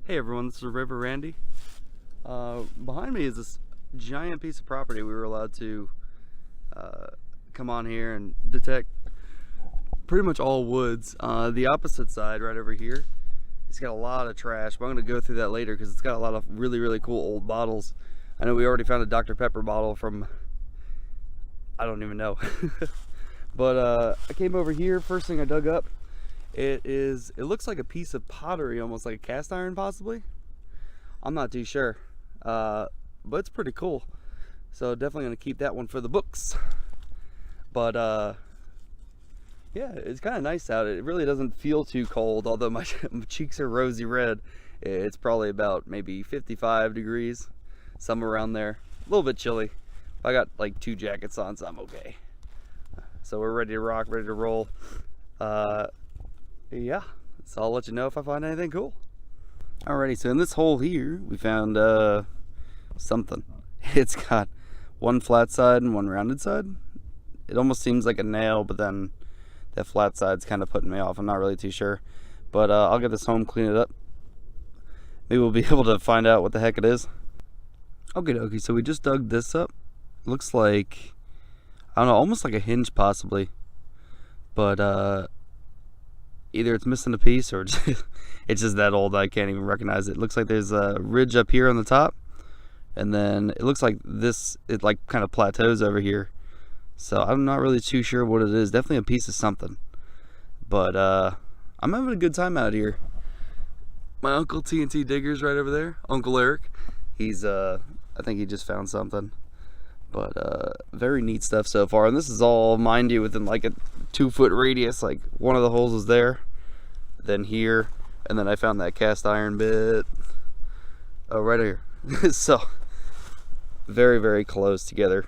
Hey everyone, this is River Randy. Behind me is this giant piece of property we were allowed to come on here and detect pretty much all woods. The opposite side right over here, it's got a lot of trash, but I'm going to go through that later because it's got a lot of really cool old bottles. I know we already found a Dr. Pepper bottle from, I don't even know. But I came over here, first thing I dug up, it looks like a piece of pottery, almost like a cast iron possibly. I'm not too sure, but it's pretty cool. So definitely gonna keep that one for the books. But yeah, it's kind of nice out. It really doesn't feel too cold, although my cheeks are rosy red. It's probably about maybe 55 degrees, somewhere around there. A little bit chilly. I got like 2 jackets on, so I'm okay. So we're ready to rock, ready to roll. Yeah, so I'll let you know if I find anything cool. Alrighty, so in this hole here, we found something. It's got one flat side and one rounded side. It almost seems like a nail, but then that flat side's kind of putting me off. I'm not really too sure. But I'll get this home, clean it up. Maybe we'll be able to find out what the heck it is. Okay, so we just dug this up. Looks like, I don't know, almost like a hinge possibly. But either it's missing a piece or it's just that old I can't even recognize it. Looks like there's a ridge up here on the top, and then it looks like it like kind of plateaus over here. So I'm not really too sure what it is. Definitely a piece of something. But I'm having a good time out here. My uncle TNT Digger's right over there. Uncle Eric. He's I think he just found something. But very neat stuff so far. And this is all, mind you, within like a 2-foot radius. Like one of the holes is there, then here, and then I found that cast iron bit right here. So very close together.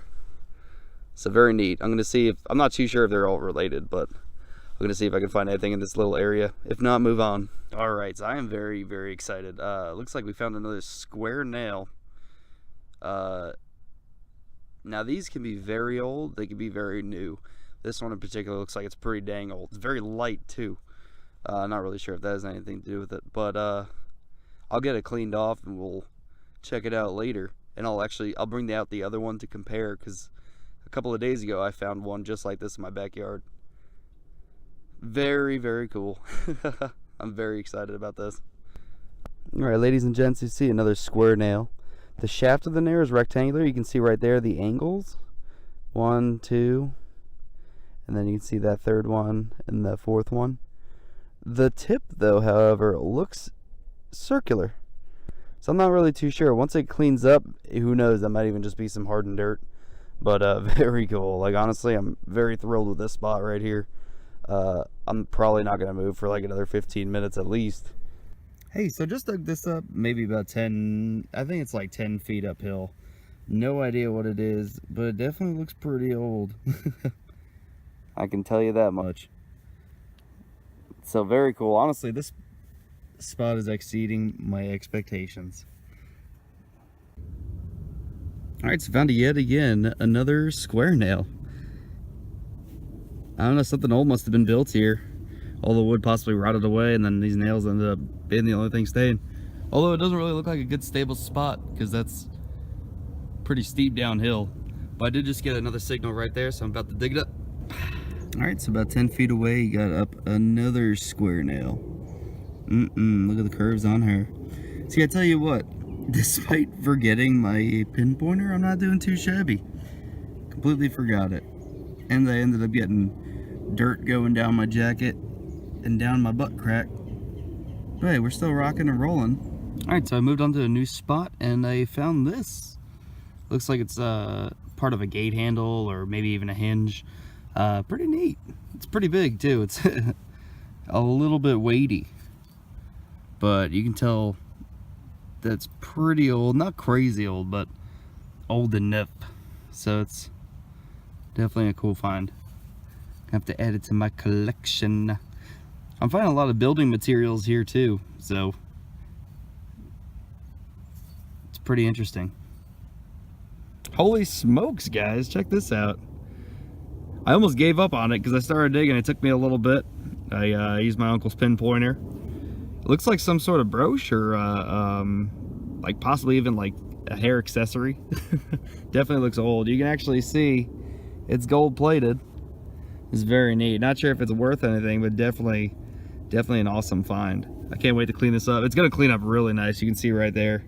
So very neat. I'm gonna see if, I'm not too sure if they're all related, but I'm gonna see if I can find anything in this little area. If not, move on. All right, so I am very excited. Looks like we found another square nail. Now these can be very old, they can be very new. This one in particular looks like it's pretty dang old. It's very light too. Not really sure if that has anything to do with it, but I'll get it cleaned off and we'll check it out later. And I'll bring out the other one to compare, because a couple of days ago I found one just like this in my backyard. Very cool. I'm very excited about this. Alright, ladies and gents, you see another square nail. The shaft of the nail is rectangular. You can see right there the angles. 1, 2, and then you can see that third one and the fourth one. The tip, though, however, looks circular. So I'm not really too sure. Once it cleans up, who knows? That might even just be some hardened dirt. But very cool. Like, honestly, I'm very thrilled with this spot right here. I'm probably not going to move for like another 15 minutes at least. Hey, so just dug this up, maybe about 10, I think it's like 10 feet uphill. No idea what it is, but it definitely looks pretty old. I can tell you that much. So very cool. Honestly, this spot is exceeding my expectations. Alright, so found yet again another square nail. I don't know, something old must have been built here. All the wood possibly rotted away, and then these nails ended up being the only thing staying. Although it doesn't really look like a good stable spot, because that's pretty steep downhill. But I did just get another signal right there, so I'm about to dig it up. Alright, so about 10 feet away, you got up another square nail. Look at the curves on her. See, I tell you what, despite forgetting my pinpointer, I'm not doing too shabby. Completely forgot it. And I ended up getting dirt going down my jacket and down my butt crack. But hey, we're still rocking and rolling. Alright, so I moved on to a new spot and I found this. Looks like it's part of a gate handle or maybe even a hinge. Pretty neat. It's pretty big too. It's a little bit weighty, but you can tell that's pretty old. Not crazy old, but old enough. So it's definitely a cool find. I have to add it to my collection. I'm finding a lot of building materials here too, so it's pretty interesting. Holy smokes, guys, check this out. I almost gave up on it because I started digging. It took me a little bit. I used my uncle's pinpointer It looks like some sort of brooch or like possibly even like a hair accessory. Definitely looks old. You can actually see it's gold plated. It's very neat. Not sure if it's worth anything, but definitely an awesome find. I can't wait to clean this up. It's gonna clean up really nice. You can see right there,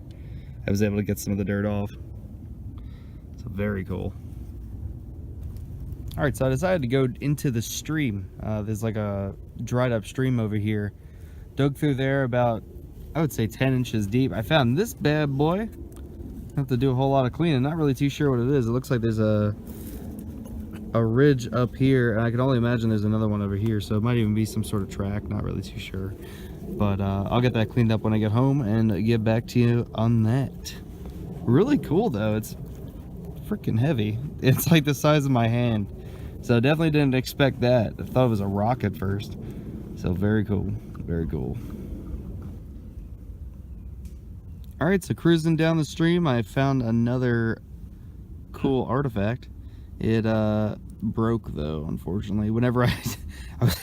I was able to get some of the dirt off. So very cool. All right, so I decided to go into the stream. There's like a dried up stream over here. Dug through there about, I would say 10 inches deep. I found this bad boy. Have to do a whole lot of cleaning. Not really too sure what it is. It looks like there's a ridge up here, and I can only imagine there's another one over here, so it might even be some sort of track. Not really too sure, but I'll get that cleaned up when I get home and get back to you on that. Really cool though. It's freaking heavy. It's like the size of my hand, so definitely didn't expect that. I thought it was a rock at first. So very cool, very cool. All right, so cruising down the stream, I found another cool artifact. It broke though, unfortunately. Whenever I was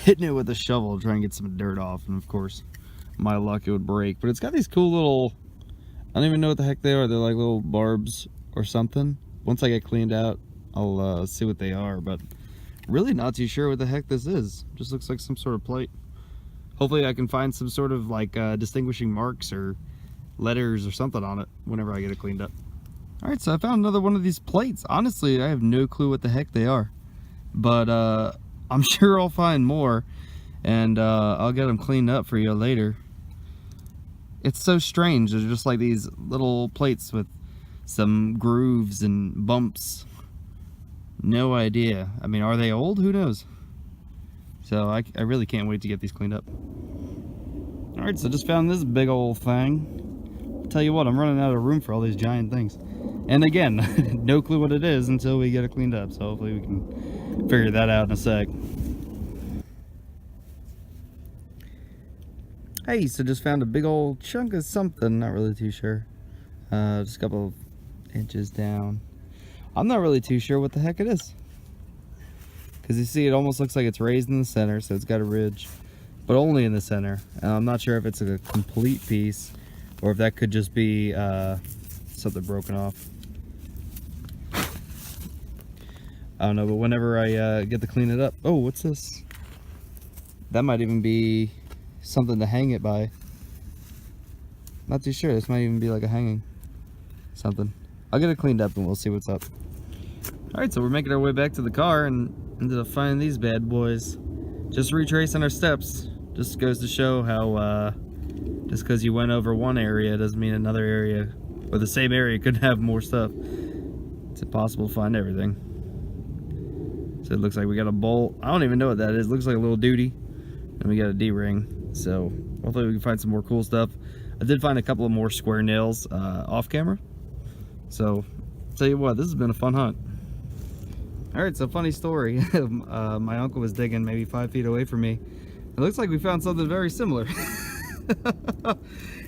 hitting it with a shovel trying to get some dirt off, and of course, my luck, it would break. But it's got these cool little, I don't even know what the heck they are. They're like little barbs or something. Once I get cleaned out, I'll see what they are, but really not too sure what the heck this is. Just looks like some sort of plate. Hopefully I can find some sort of like distinguishing marks or letters or something on it whenever I get it cleaned up. All right, so I found another one of these plates. Honestly, I have no clue what the heck they are, but I'm sure I'll find more, and I'll get them cleaned up for you later. It's so strange. They're just like these little plates with some grooves and bumps. No idea. I mean, are they old? Who knows? So I really can't wait to get these cleaned up. All right, so just found this big old thing. Tell you what, I'm running out of room for all these giant things. And again, no clue what it is until we get it cleaned up. So hopefully we can figure that out in a sec. Hey, so just found a big old chunk of something. Not really too sure. Just a couple of inches down. I'm not really too sure what the heck it is. Because you see, it almost looks like it's raised in the center, so it's got a ridge. But only in the center. And I'm not sure if it's a complete piece, or if that could just be something broken off. I don't know, but whenever I get to clean it up. Oh, what's this? That might even be something to hang it by. Not too sure. This might even be like a hanging something. I'll get it cleaned up and we'll see what's up. Alright, so we're making our way back to the car and ended up finding these bad boys. Just retracing our steps. Just goes to show how just because you went over one area doesn't mean another area or the same area couldn't have more stuff. It's impossible to find everything. So it looks like we got a bolt. I don't even know what that is. It looks like a little duty. And we got a D-ring. So hopefully we can find some more cool stuff. I did find a couple of more square nails off camera. So I'll tell you what, this has been a fun hunt. Alright, so funny story. My uncle was digging maybe 5 feet away from me. It looks like we found something very similar.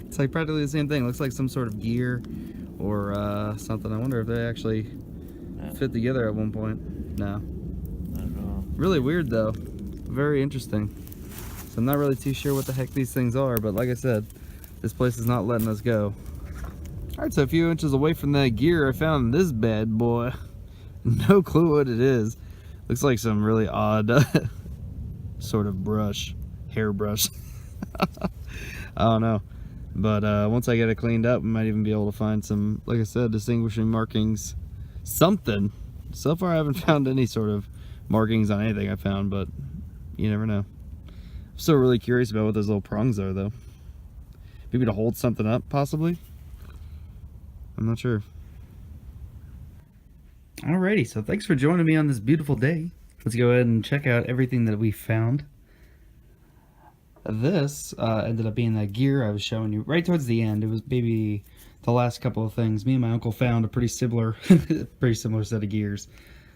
It's like practically the same thing. It looks like some sort of gear or something. I wonder if they actually fit together at one point. No. I don't know. Really weird though. Very interesting. So I'm not really too sure what the heck these things are, but like I said, this place is not letting us go. Alright, so a few inches away from that gear, I found this bad boy. No clue what it is. Looks like some really odd sort of brush, hairbrush. I don't know. But once I get it cleaned up, we might even be able to find some, like I said, distinguishing markings. Something. So far I haven't found any sort of markings on anything I found, but you never know. I'm still really curious about what those little prongs are though. Maybe to hold something up, possibly? I'm not sure. Alrighty, so thanks for joining me on this beautiful day. Let's go ahead and check out everything that we found. This ended up being that gear I was showing you right towards the end. It was maybe the last couple of things. Me and my uncle found a pretty similar set of gears.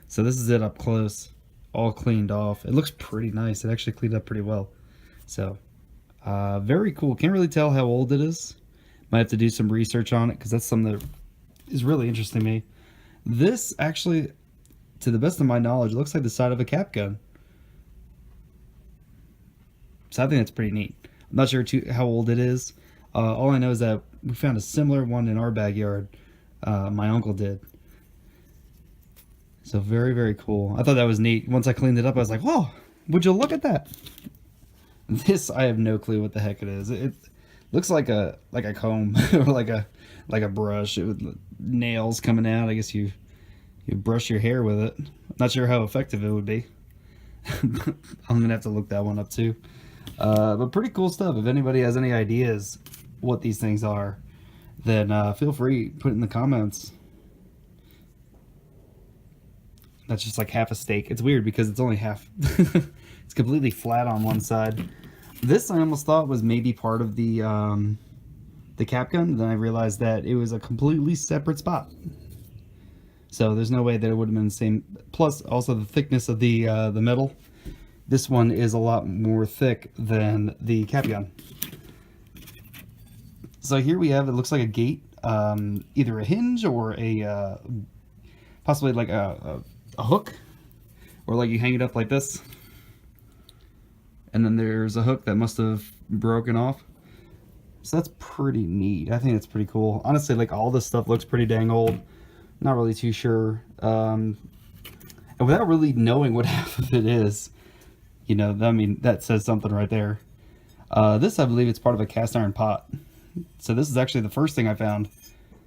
So this is it up close, all cleaned off. It looks pretty nice. It actually cleaned up pretty well. So very cool. Can't really tell how old it is. Might have to do some research on it because that's something that is really interesting to me. This actually, to the best of my knowledge, looks like the side of a cap gun. So I think that's pretty neat. not sure how old it is. All I know is that we found a similar one in our backyard. My uncle did. So very, very cool. I thought that was neat. Once I cleaned it up, I was like, whoa, would you look at that? This, I have no clue what the heck it is. It looks like a comb or like a brush with nails coming out. I guess you brush your hair with it. Not sure how effective it would be. I'm gonna have to look that one up too. But pretty cool stuff. If anybody has any ideas what these things are, then feel free to put it in the comments. That's just like half a steak. It's weird because it's only half. It's completely flat on one side. This I almost thought was maybe part of the cap gun. Then I realized that it was a completely separate spot. So there's no way that it would have been the same. Plus, also the thickness of the metal. This one is a lot more thick than the cap gun. So here we have, it looks like a gate, either a hinge or a possibly like a hook, or like you hang it up like this. And then there's a hook that must have broken off. So that's pretty neat. I think it's pretty cool. Honestly, like all this stuff looks pretty dang old. Not really too sure. And without really knowing what half of it is, you know, I mean, that says something right there. This, I believe it's part of a cast iron pot. So this is actually the first thing I found.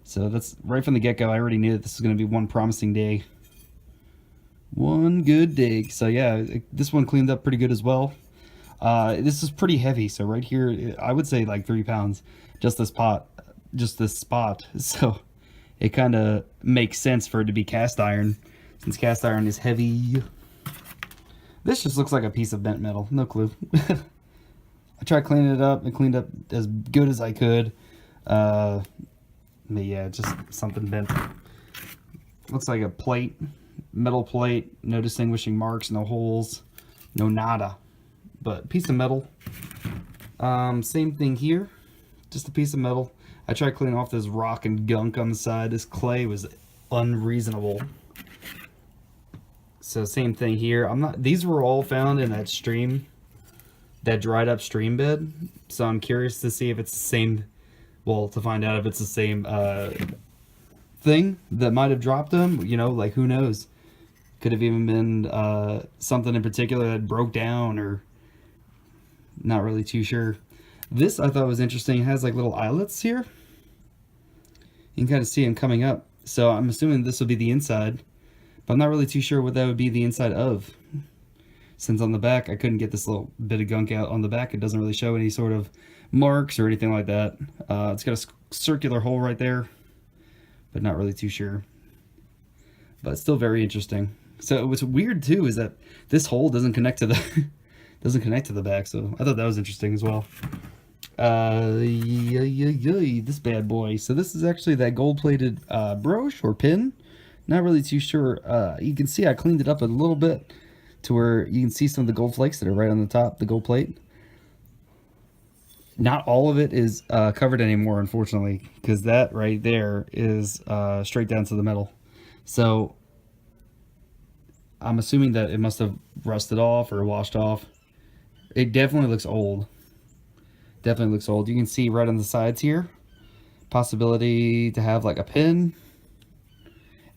So that's right from the get-go. I already knew that this was going to be one promising day. One good day. So yeah, this one cleaned up pretty good as well. This is pretty heavy. So right here, I would say like 3 pounds, just this pot, just this spot. So it kind of makes sense for it to be cast iron, since cast iron is heavy. This just looks like a piece of bent metal. No clue. I tried cleaning it up and cleaned up as good as I could. But yeah, just something bent. Looks like a plate, metal plate, no distinguishing marks, no holes, no nada. But piece of metal. Same thing here, just a piece of metal. I tried cleaning off this rock and gunk on the side. This clay was unreasonable. So same thing here. These were all found in that stream, that dried up stream bed. So I'm curious to see if it's the same, well, to find out if it's the same thing that might have dropped them. You know, like who knows? Could have even been something in particular that broke down, or not really too sure. This I thought was interesting. It has like little eyelets here. You can kind of see them coming up. So I'm assuming this will be the inside, but I'm not really too sure what that would be the inside of. Since on the back, I couldn't get this little bit of gunk out on the back. It doesn't really show any sort of marks or anything like that. It's got a circular hole right there, but not really too sure. But still very interesting. So what's weird too is that this hole doesn't connect to the doesn't connect to the back. So I thought that was interesting as well. This bad boy. So this is actually that gold-plated brooch or pin. Not really too sure. You can see I cleaned it up a little bit to where you can see some of the gold flakes that are right on the top, the gold plate. Not all of it is covered anymore, unfortunately, because that right there is straight down to the metal. So I'm assuming that it must have rusted off or washed off. It definitely looks old. Definitely looks old. You can see right on the sides here, possibility to have like a pin.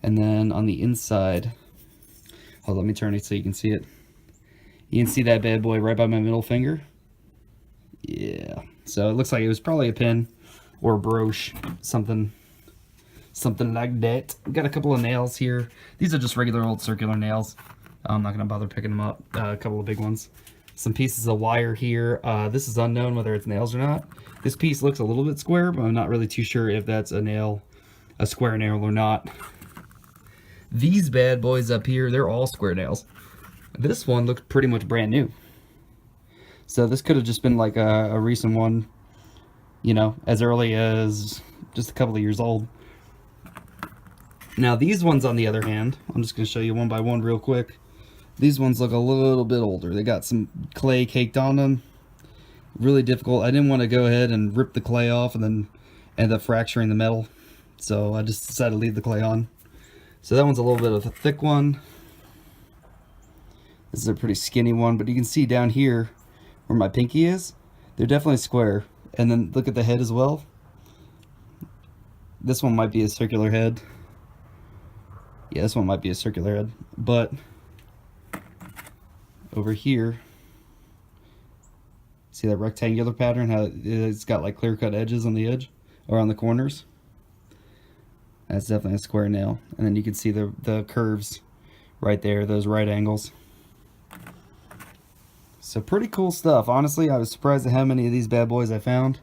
And then on the inside, hold on, let me turn it so you can see it. You can see that bad boy right by my middle finger. Yeah, so it looks like it was probably a pin or a brooch, something like that. Got a couple of nails here. These are just regular old circular nails. I'm not gonna bother picking them up. A couple of big ones. Some pieces of wire here. This is unknown whether it's nails or not. This piece looks a little bit square, but I'm not really too sure if that's a nail, a square nail or not. These bad boys up here, they're all square nails. This one looked pretty much brand new. So this could have just been like a recent one, you know, as early as just a couple of years old. Now these ones on the other hand, I'm just going to show you one by one real quick. These ones look a little bit older. They got some clay caked on them. Really difficult. I didn't want to go ahead and rip the clay off and then end up fracturing the metal. So I just decided to leave the clay on. So that one's a little bit of a thick one. This is a pretty skinny one, but you can see down here where my pinky is, They're definitely square. And then look at the head as well. This one might be a circular head. Yeah, this one might be a circular head. But over here, see that rectangular pattern? How it's got like clear-cut edges on the edge or on the corners? That's definitely a square nail. And then you can see the curves right there, those right angles. So pretty cool stuff. Honestly, I was surprised at how many of these bad boys I found.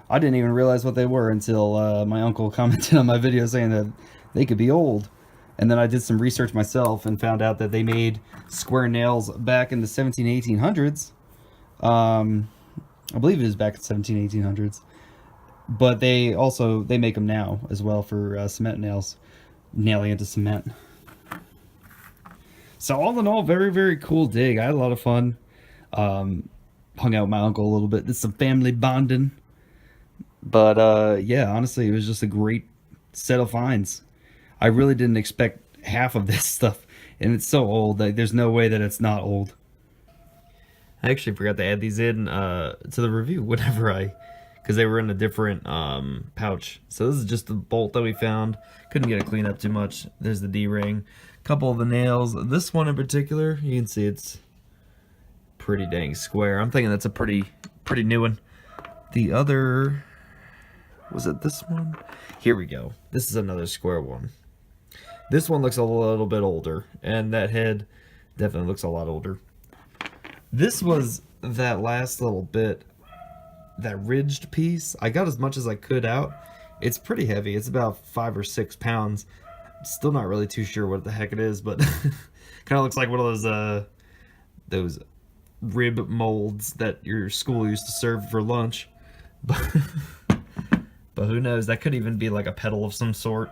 I didn't even realize what they were until my uncle commented on my video saying that they could be old. And then I did some research myself and found out that they made square nails back in the 1800s. I believe it is back in 1800s. But they make them now as well for cement nails, nailing into cement. So all in all, very, very cool dig. I had a lot of fun. Hung out with my uncle a little bit. Did some family bonding. But yeah, honestly, it was just a great set of finds. I really didn't expect half of this stuff, and it's so old. Like, there's no way that it's not old. I actually forgot to add these in to the review because they were in a different pouch. So this is just the bolt that we found. Couldn't get it cleaned up too much. There's the D-ring. A couple of the nails. This one in particular, you can see it's pretty dang square. I'm thinking that's a pretty new one. The other, was it this one? Here we go. This is another square one. This one looks a little bit older, and that head definitely looks a lot older. This was that last little bit, that ridged piece. I got as much as I could out. It's pretty heavy. It's about 5 or 6 pounds. Still not really too sure what the heck it is, but kind of looks like one of those rib molds that your school used to serve for lunch. But who knows? That could even be like a pedal of some sort.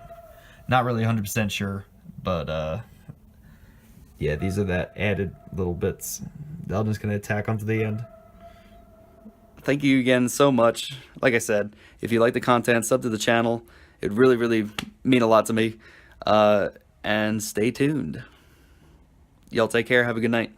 Not really 100% sure, but yeah, these are that added little bits. I'm just gonna tack onto the end. Thank you again so much. Like I said, if you like the content, sub to the channel. It really, really mean a lot to me. And stay tuned. Y'all take care. Have a good night.